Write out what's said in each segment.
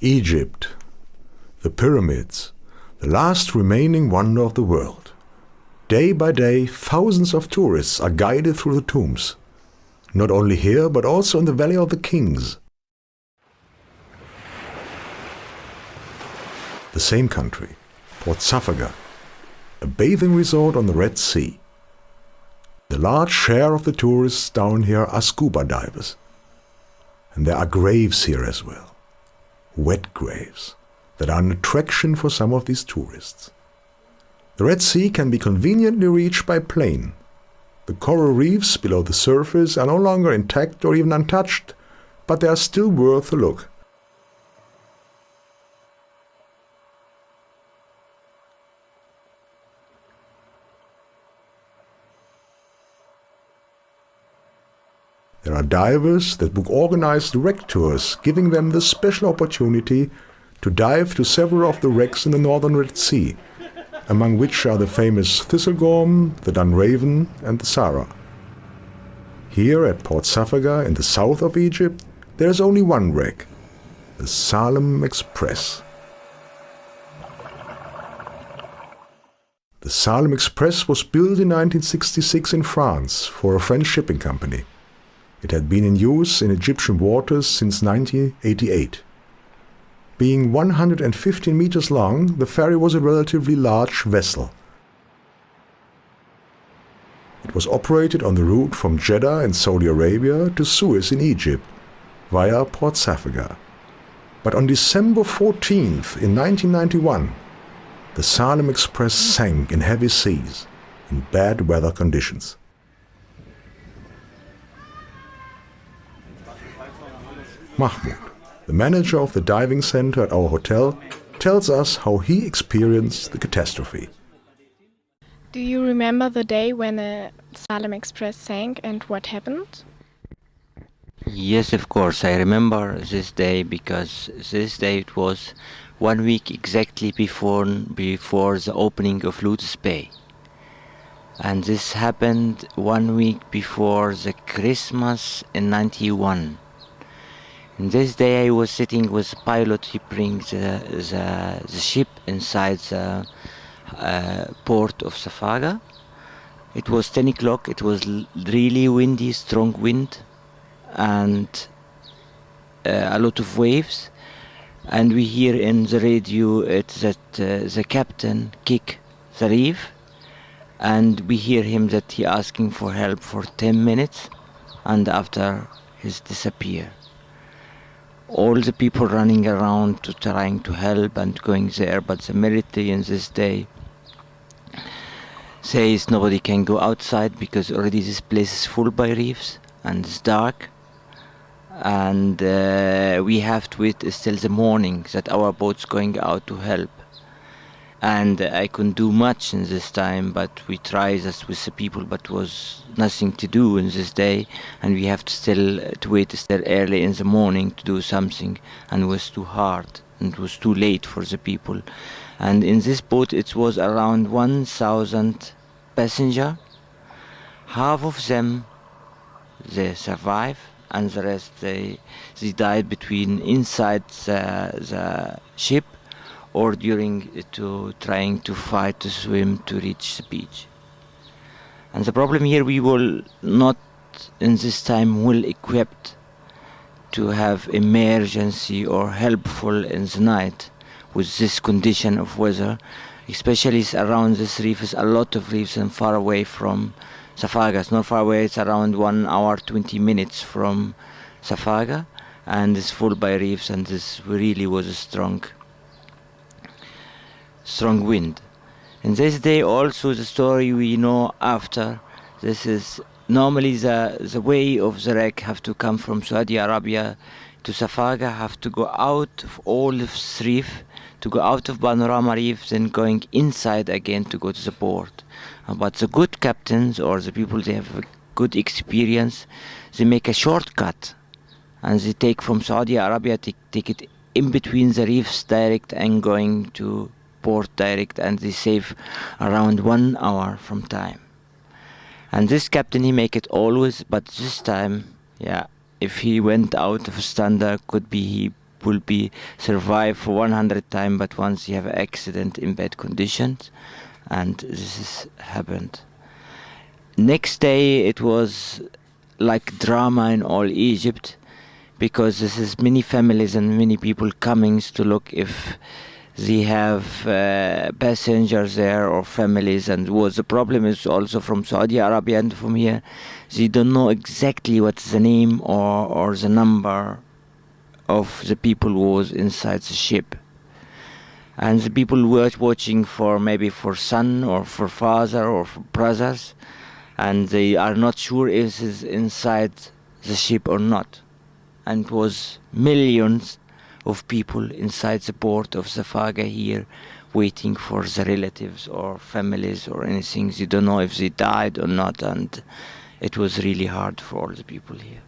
Egypt, the pyramids, the last remaining wonder of the world. Day by day, thousands of tourists are guided through the tombs, not only here but also in the Valley of the Kings. The same country, Port Safaga, a bathing resort on the Red Sea. The large share of the tourists down here are scuba divers. And there are graves here as well, wet graves, that are an attraction for some of these tourists. The Red Sea can be conveniently reached by plane. The coral reefs below the surface are no longer intact or even untouched, but they are still worth a look. There are divers that book organized wreck tours, giving them the special opportunity to dive to several of the wrecks in the northern Red Sea, among which are the famous Thistlegorm, the Dunraven and the Sarah. Here at Port Safaga in the south of Egypt, there is only one wreck, the Salem Express. The Salem Express was built in 1966 in France for a French shipping company. It had been in use in Egyptian waters since 1988. Being 115 meters long, the ferry was a relatively large vessel. It was operated on the route from Jeddah in Saudi Arabia to Suez in Egypt, via Port Safaga. But on December 14th in 1991, the Salem Express sank in heavy seas, in bad weather conditions. Mahmoud, the manager of the diving center at our hotel, tells us how he experienced the catastrophe. Do you remember the day when the Salem Express sank and what happened? Yes, of course, I remember this day because this day it was 1 week exactly before the opening of Lotus Bay. And this happened 1 week before the Christmas in 91. And this day I was sitting with the pilot. He brings the ship inside the port of Safaga. It was 10 o'clock. It was really windy, strong wind, and a lot of waves. And we hear in the radio that the captain kick the reef, and we hear him that he asking for help for 10 minutes, and after he's disappear. All the people running around to trying to help and going there, but the military in this day says nobody can go outside because already this place is full by reefs and it's dark, and we have to wait till the morning that our boat's going out to help. And I couldn't do much in this time, but we tried this with the people, but was nothing to do in this day, and we have to wait still early in the morning to do something, and it was too hard and it was too late for the people. And in this boat it was around 1,000 passengers. Half of them they survived, and the rest they died between inside the ship or during trying to fight to swim to reach the beach. And the problem here, we were not in this time well equipped to have emergency or helpful in the night with this condition of weather, especially around this reef is a lot of reefs and far away from Safaga. It's not far away, it's around 1 hour 20 minutes from Safaga, and it's full by reefs, and this really was a strong wind. In this day also, the story we know after this is normally the way of the wreck have to come from Saudi Arabia to Safaga, have to go out of Olive's Reef, to go out of Panorama Reef, then going inside again to go to the port. But the good captains or the people, they have a good experience, they make a shortcut and they take from Saudi Arabia, take it in between the reefs direct and going to port direct, and they save around 1 hour from time. And this captain, he make it always, but this time, yeah, if he went out of standard, could be he ship will be survive for 100 times, but once you have an accident in bad conditions, and this has happened. Next day it was like drama in all Egypt, because this is many families and many people coming to look if they have passengers there or families. And was the problem is also from Saudi Arabia and from here, they don't know exactly what's the name or the number of the people who was inside the ship. And the people were watching for maybe for son or for father or for brothers, and they are not sure if it's inside the ship or not. And it was millions of people inside the port of Zafaga here waiting for the relatives or families or anything. They don't know if they died or not, and it was really hard for all the people here.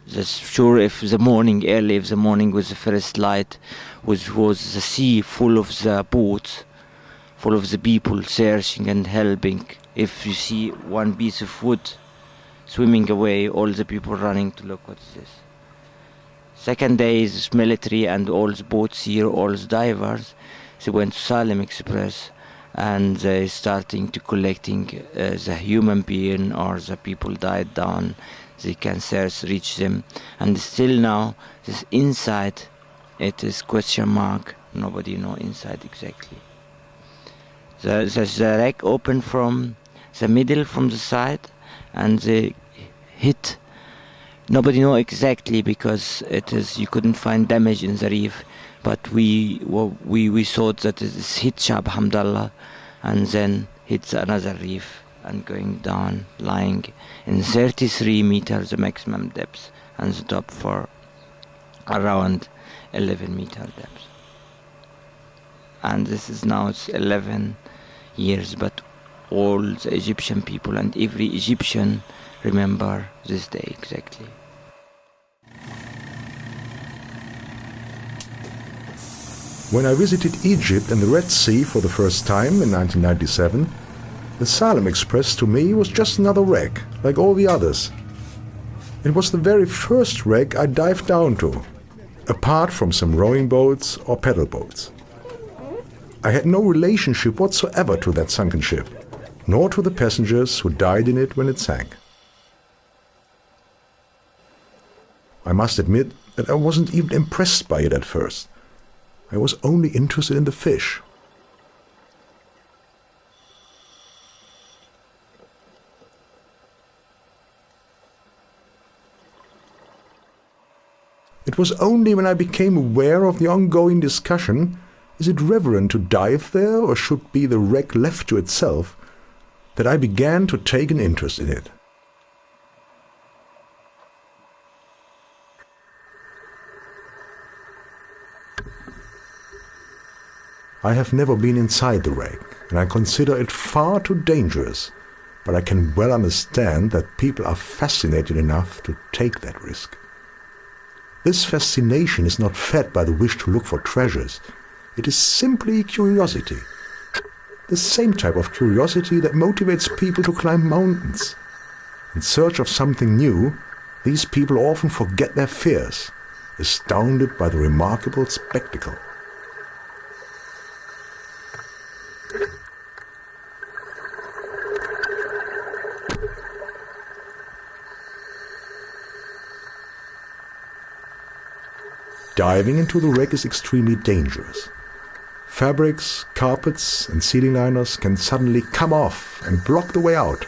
Just sure if the morning, early if the morning was the first light, was the sea full of the boats, full of the people searching and helping. If you see one piece of wood swimming away, all the people running to look what's this. Second day is military and all the boats here, all the divers, they went to Salem Express and they starting to collecting the human being or the people died down. They can search, reach them, and still now this inside it is question mark. Nobody know inside exactly. The wreck opened from the middle, from the side, and they hit. Nobody know exactly because it is you couldn't find damage in the reef, but we thought that it is hit Shab Hamdallah, and then hits another reef and going down, lying in 33 meters, the maximum depth, and the top for around 11 meter depth. And this is now it's 11 years, but all the Egyptian people and every Egyptian remember this day exactly. When I visited Egypt and the Red Sea for the first time in 1997, the Salem Express to me was just another wreck, like all the others. It was the very first wreck I dived down to, apart from some rowing boats or paddle boats. I had no relationship whatsoever to that sunken ship, nor to the passengers who died in it when it sank. I must admit that I wasn't even impressed by it at first. I was only interested in the fish. It was only when I became aware of the ongoing discussion, is it reverent to dive there or should be the wreck left to itself, that I began to take an interest in it. I have never been inside the wreck, and I consider it far too dangerous, but I can well understand that people are fascinated enough to take that risk. This fascination is not fed by the wish to look for treasures. It is simply curiosity. The same type of curiosity that motivates people to climb mountains. In search of something new, these people often forget their fears, astounded by the remarkable spectacle. Diving into the wreck is extremely dangerous. Fabrics, carpets, and ceiling liners can suddenly come off and block the way out,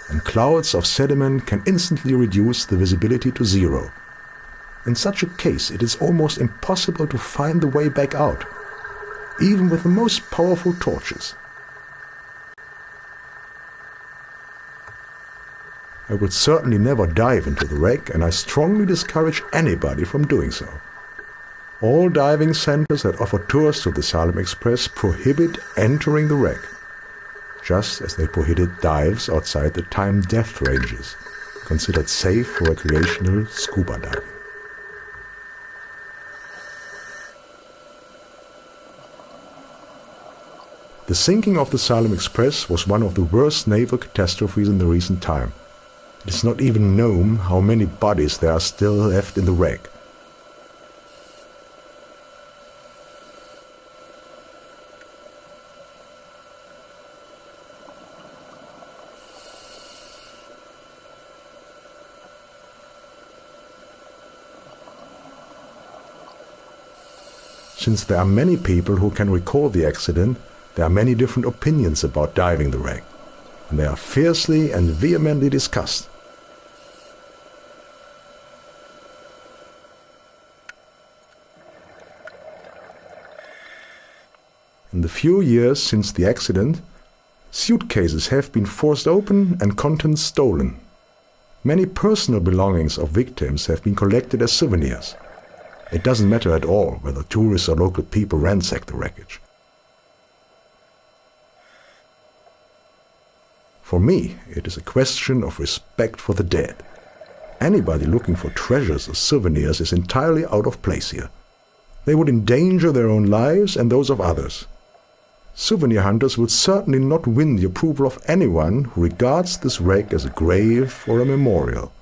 and clouds of sediment can instantly reduce the visibility to zero. In such a case, it is almost impossible to find the way back out, even with the most powerful torches. I would certainly never dive into the wreck, and I strongly discourage anybody from doing so. All diving centers that offer tours to the Salem Express prohibit entering the wreck, just as they prohibit dives outside the time depth ranges, considered safe for recreational scuba diving. The sinking of the Salem Express was one of the worst naval catastrophes in the recent time. It is not even known how many bodies there are still left in the wreck. since there are many people who can recall the accident, there are many different opinions about diving the wreck, and they are fiercely and vehemently discussed. In the few years since the accident, suitcases have been forced open and contents stolen. Many personal belongings of victims have been collected as souvenirs. It doesn't matter at all whether tourists or local people ransack the wreckage. For me, it is a question of respect for the dead. Anybody looking for treasures or souvenirs is entirely out of place here. They would endanger their own lives and those of others. Souvenir hunters will certainly not win the approval of anyone who regards this wreck as a grave or a memorial.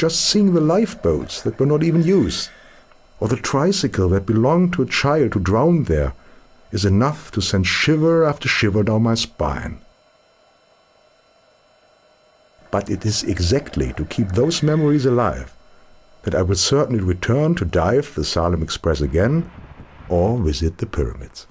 Just seeing the lifeboats that were not even used, or the tricycle that belonged to a child who drowned there, is enough to send shiver after shiver down my spine. But it is exactly to keep those memories alive that I will certainly return to dive the Salem Express again or visit the pyramids.